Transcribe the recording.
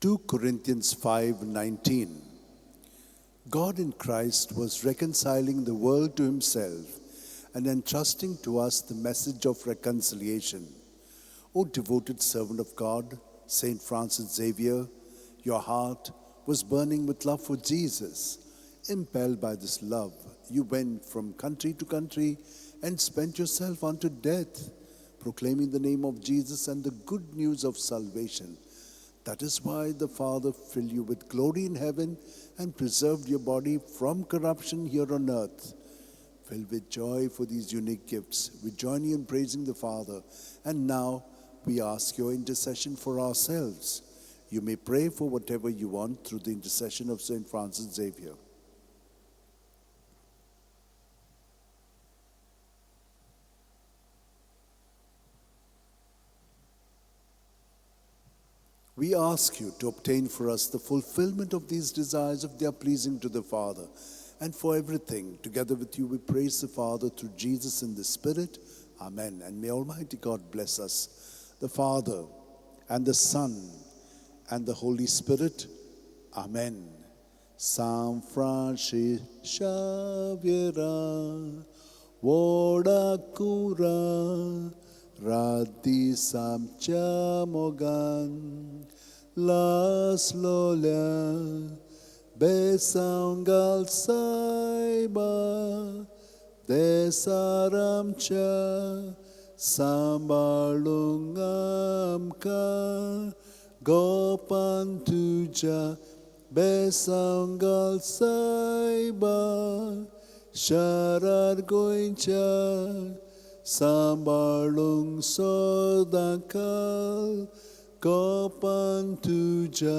2 Corinthians 5:19. God in Christ was reconciling the world to himself and entrusting to us the message of reconciliation. O devoted servant of God, Saint Francis Xavier, your heart was burning with love for Jesus. Impelled by this love, you went from country to country and spent yourself unto death, proclaiming the name of Jesus and the good news of salvation. That is why the Father filled you with glory in heaven and preserved your body from corruption here on earth. Filled with joy for these unique gifts, we join you in praising the Father. And now we ask your intercession for ourselves. You may pray for whatever you want through the intercession of Saint Francis Xavier. We ask you to obtain for us the fulfillment of these desires if they are pleasing to the Father. And for everything, together with you, we praise the Father through Jesus in the Spirit. Amen. And may Almighty God bless us, the Father and the Son and the Holy Spirit. Amen. San Francis Xavier, Vodacura, Radi Samcha Mogan, Las Lolia, Besangal Saiba, Desaramcha, Sambalungamka, Gopantuja, Besangal Saiba, Sharar Goincha, Sambalung Sodakal, Gopantuja.